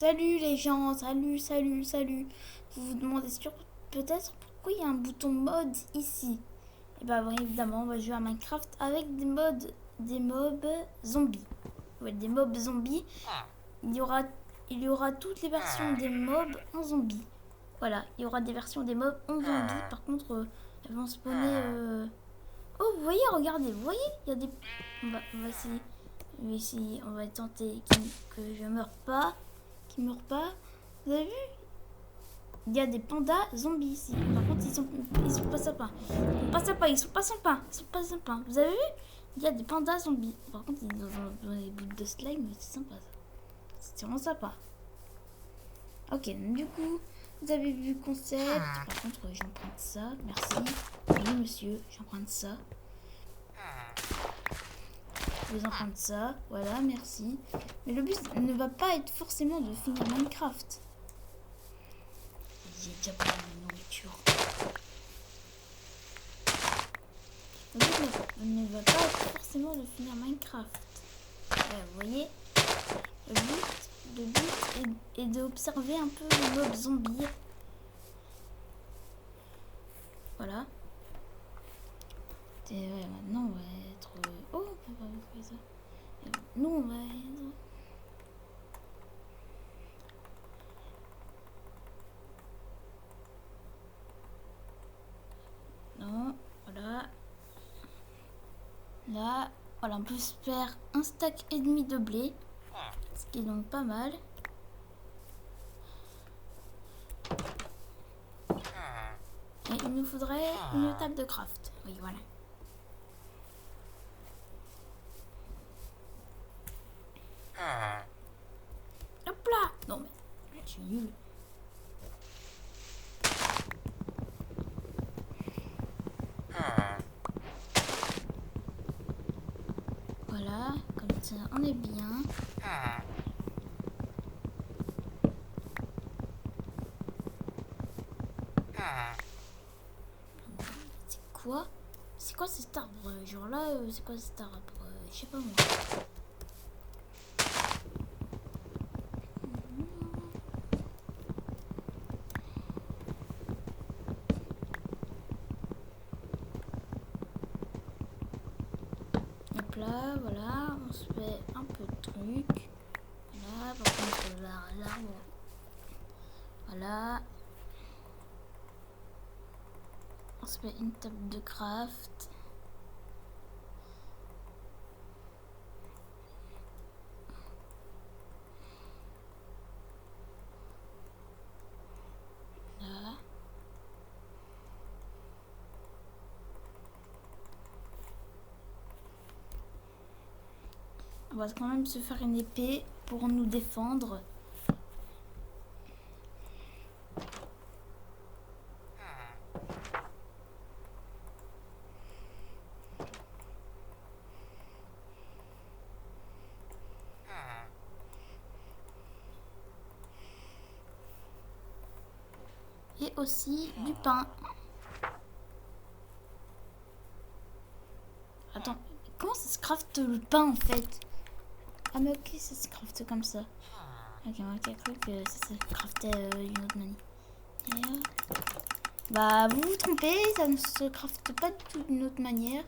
Salut les gens, salut. Vous vous demandez peut-être pourquoi il y a un bouton mode ici. Et bah oui, évidemment, on va jouer à Minecraft avec des mobs zombies. Ouais, des mobs zombies. Il y aura, il y aura toutes les versions des mobs en zombies. Voilà, il y aura des versions des mobs en zombies. Par contre, elles vont spawner. Oh, vous voyez, regardez, vous voyez, il y a des. On va essayer. On va tenter que je meure pas. Qui meurt pas. Vous avez vu? Il y a des pandas zombies ici. Par contre, ils sont pas sympas. Ils sont pas sympas. Vous avez vu? Il y a des pandas zombies. Par contre, ils ont des bouts de slime, mais c'est sympa ça. C'est vraiment sympa. Ok, du coup, vous avez vu le concept. Par contre, j'emprunte ça. Merci. Oui, monsieur, j'emprunte ça. Je vous emprunte ça. Voilà, merci. Mais le but ne va pas être forcément de finir Minecraft. J'ai déjà pas de nourriture. Le but ne va pas être forcément de finir Minecraft. Vous voyez, le but est d'observer un peu les mobs zombies. Voilà. Et ouais, maintenant on va être... Oh, on peut pas faire ça. Nous on va être... Non, voilà. Là, voilà, on peut se faire un stack et demi de blé. Ce qui est donc pas mal. Et il nous faudrait une table de craft. Oui, voilà. Hop là! Non mais, je suis nulle. Voilà, comme ça, on est bien. C'est quoi cet arbre? Genre là, c'est quoi cet arbre? Je sais pas moi. Hop là, voilà, on se fait un peu de trucs. Voilà, par contre l'arbre. Voilà. On se fait une table de craft. Là. On va quand même se faire une épée pour nous défendre. Et aussi du pain. Attends, comment ça se crafte le pain en fait? Ah mais ok, ça se crafte comme ça. Ok, moi qui a cru que ça se craftait d'une autre manière. Bah vous vous trompez, ça ne se crafte pas du tout d'une autre manière.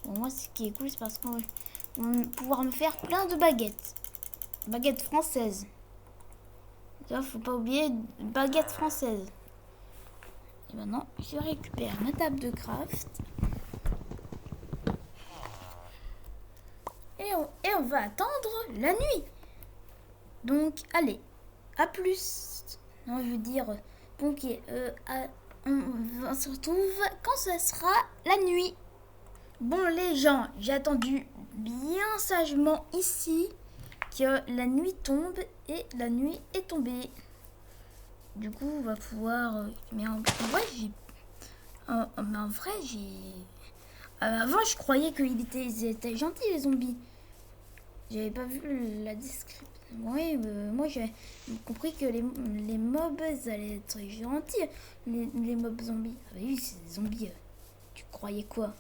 Bon, moi ce qui est cool c'est parce qu'on va pouvoir me faire plein de baguettes. Baguettes françaises. Là, faut pas oublier baguettes françaises. Et maintenant, je récupère ma table de craft. Et on va attendre la nuit. Donc, allez, à plus. Non, je veux dire, bon, ok, on se retrouve quand ce sera la nuit. Bon, les gens, j'ai attendu bien sagement ici que la nuit tombe et la nuit est tombée. Du coup, on va pouvoir... mais en vrai, avant, je croyais qu'ils étaient gentils, les zombies. J'avais pas vu la description. Oui, moi, j'ai compris que les mobs, allaient être gentils. Les mobs zombies. Ah bah oui, c'est des zombies. Tu croyais quoi?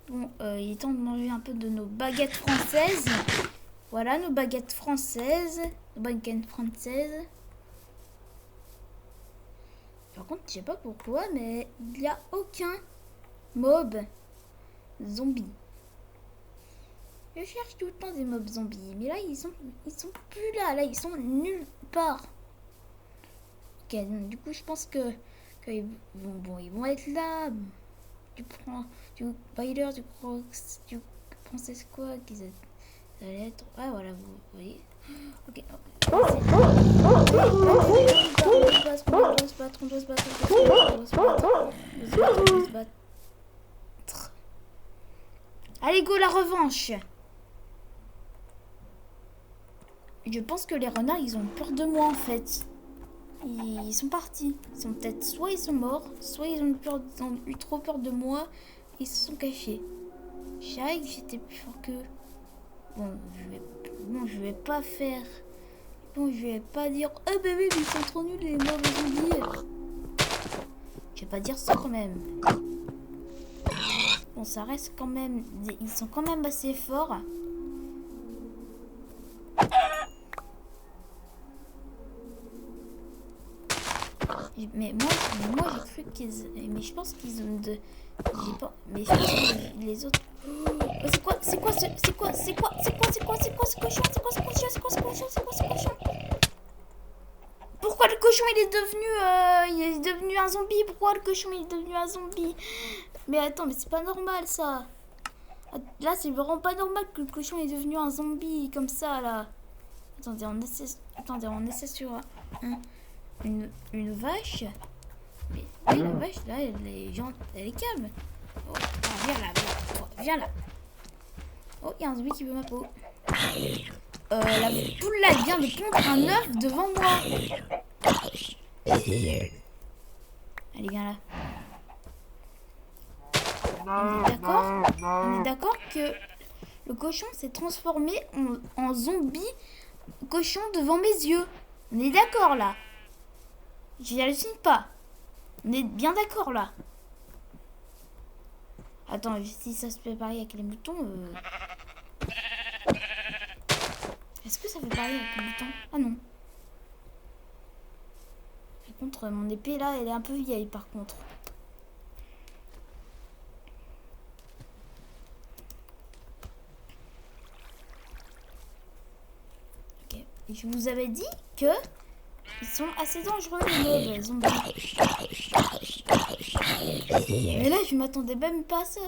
Bon, il est temps de manger un peu de nos baguettes françaises. Voilà nos baguettes françaises. Nos baguettes françaises. Par contre, je sais pas pourquoi, mais il n'y a aucun mob zombie. Je cherche tout le temps des mobs zombies, mais là ils sont plus là, là ils sont nulle part. Ok, donc, du coup je pense que ils vont être là. Tu prends du Baylor, tu pensais quoi qu'ils allaient être. Ouais voilà, vous voyez. Ok. On doit se battre. Allez go la revanche. Je pense que les renards, ils ont peur de moi en fait. Ils sont partis. Ils sont peut-être soit ils sont morts, soit ils ont eu trop peur de moi. Ils se sont cachés. Je savais que j'étais plus fort qu'eux. Je vais pas faire. Bon, je vais pas dire. Oh bébé, ils sont trop nuls les morts zombies. Je vais pas dire ça quand même. Bon, ça reste quand même. Ils sont quand même assez forts. Mais moi j'ai cru qu'ils... Mais je pense qu'ils ont de... J'ai pas... Mais je pense que les autres... C'est quoi ce cochon? Pourquoi le cochon il est devenu un zombie? Pourquoi le cochon il est devenu un zombie? Mais attends, mais c'est pas normal ça. Là c'est vraiment pas normal que le cochon est devenu un zombie comme ça là. Attendez, on essaie sur... Une vache. Mais oui, la vache là, elle est calme. Oh, viens là. Oh, il y a un zombie qui veut ma peau. La poule là, elle vient de pondre un œuf devant moi. Allez, viens là. On est d'accord que le cochon s'est transformé en zombie cochon devant mes yeux. On est d'accord là. J'y hallucine pas. On est bien d'accord là. Attends, si ça se fait pareil avec les moutons. Est-ce que ça fait pareil avec les moutons? Ah non. Par contre, mon épée là, elle est un peu vieille par contre. Ok. Et je vous avais dit que ils sont assez dangereux les zombies. Mais là, je m'attendais même pas à ça.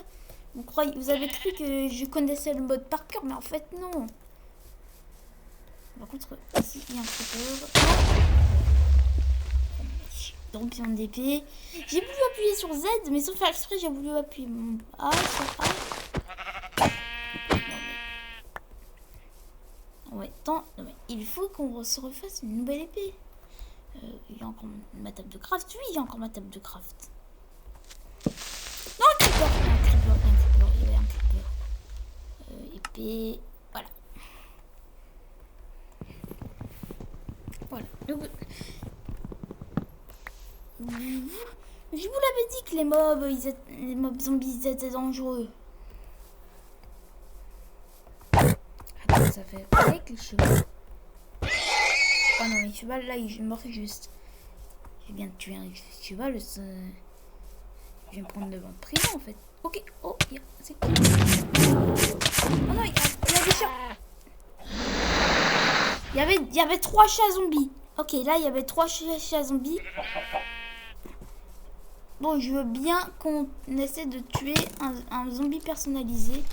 Vous avez cru que je connaissais le mode par cœur, mais en fait non. Par contre, ici il y a un creeper. Champion d'épée. J'ai voulu appuyer sur Z, mais sans faire exprès, j'ai voulu appuyer mon A sur A. Ouais, il faut qu'on se refasse une nouvelle épée. Il y a encore ma table de craft. Oui, il y a encore ma table de craft. Non, un creeper. Il y avait un creeper. Épée. Voilà. Donc, je vous l'avais dit que les mobs zombies étaient dangereux. Attends, ça fait avec les chevaux. Oh non, les chevaux là, ils meurent juste. Je viens de tuer un cheval. Je vais me prendre devant prison en fait. Ok, oh, c'est cool. Oh non, il y a des chats. Il y avait 3 chats zombies. Ok, là, il y avait 3 chats zombies. Bon, je veux bien qu'on essaie de tuer un zombie personnalisé.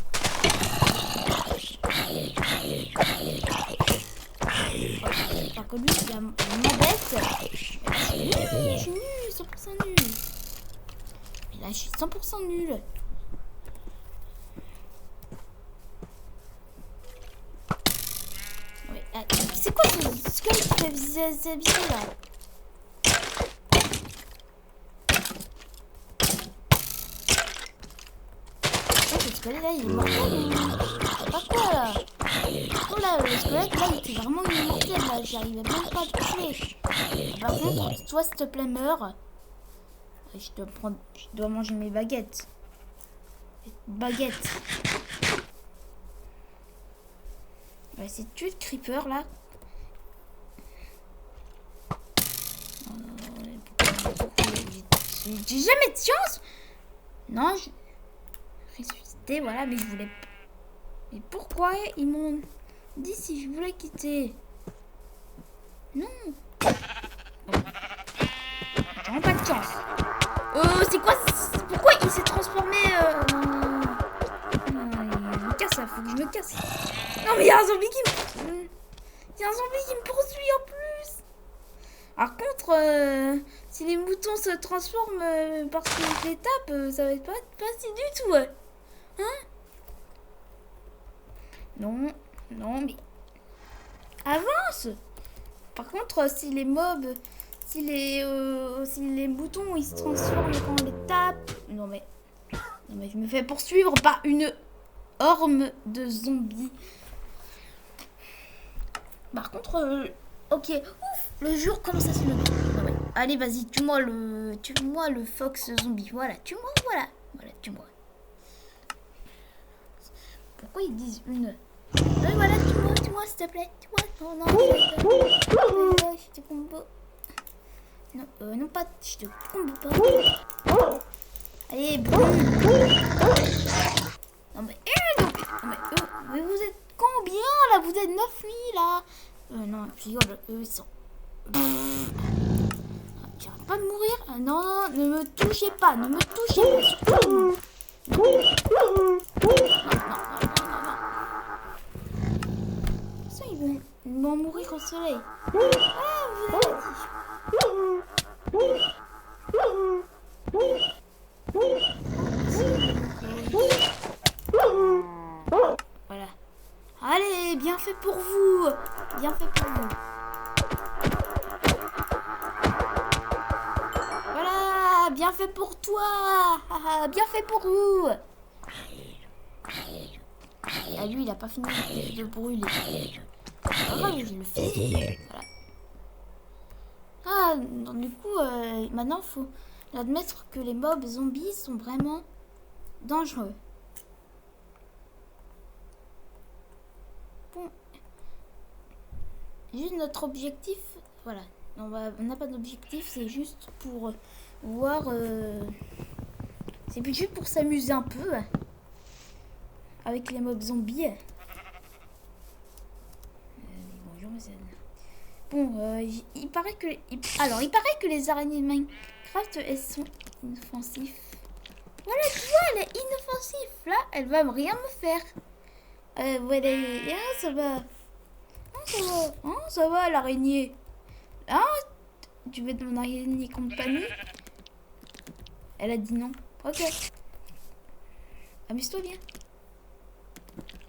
Par contre, lui, il a ma bête. Je suis nul, 100% nul. Mais là, je suis 100% nul. Ouais, c'est quoi ce squelette qui fait visiter là? Le squelette là, il est mortel. Pas quoi là? Oh là, le squelette là, il était vraiment immortel là. J'arrivais même pas à le tuer. Par contre, toi, s'il te plaît, meurs. Je dois manger mes baguettes. Baguettes. On va essayer de tuer le creeper là. J'ai jamais de chance. Non, je... ressuscité, voilà, mais je voulais... Mais pourquoi ils m'ont dit si je voulais quitter? Non. Attends, pas de chance. C'est quoi? Pourquoi il s'est transformé Je me casse, là, faut que je me casse. Non, mais il y a un zombie qui me... Il y a un zombie qui me poursuit en plus. Par contre, si les moutons se transforment parce que je les tape, ça va être pas facile du tout. Hein? Non, non, mais... Avance! Par contre, si les mobs... Si les moutons, ils se transforment quand on les tape... Non, mais je me fais poursuivre par une horde de zombies. Par contre... ok, ouf, le jour commence à se lever. Ouais. Allez, vas-y, tue-moi le fox zombie. Voilà, tue-moi, voilà, tue-moi. Pourquoi ils disent une? Ouais, voilà, tue-moi, s'il te plaît. Tue-moi, non, je te combo. Non, non pas, je te combo pas. Allez, boum. Non, mais vous êtes combien, là? Vous êtes 9000, là? Non, je rigole, eux, ils sont... J'arrête pas de mourir. Non, ne me touchez pas, surtout. Non. Ça, ils vont mourir au soleil. Ah, vous avez voilà. Allez, bien fait pour vous. Voilà, bien fait pour toi. Bien fait pour vous. Ah, lui, il a pas fini de brûler. Ah, je le fais. Voilà. Ah, donc, du coup, maintenant, il faut admettre que les mobs zombies sont vraiment dangereux. Bon. Juste notre objectif, voilà. On n'a pas d'objectif, c'est juste pour voir... c'est juste pour s'amuser un peu avec les mobs zombies. Bonjour, bon, il paraît que les araignées de Minecraft, elles sont inoffensives. Voilà, tu vois, elle est inoffensive. Là, elle va rien me faire. Voilà, ça va. Ça va, l'araignée. Ah, tu veux de mon araignée compagnie? Elle a dit non. Ok. Amuse-toi bien.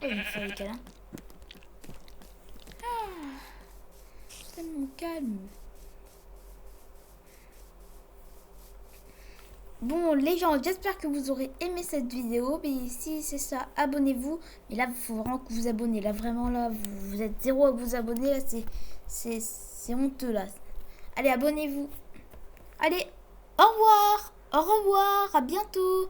Oh, il me fait le câlin. C'est tellement calme. Bon, les gens, j'espère que vous aurez aimé cette vidéo. Mais si c'est ça, abonnez-vous. Mais là, il faut vraiment que vous vous abonnez. Là, vraiment, là, vous êtes zéro à vous abonner. Là, c'est honteux, là. Allez, abonnez-vous. Allez, au revoir. À bientôt.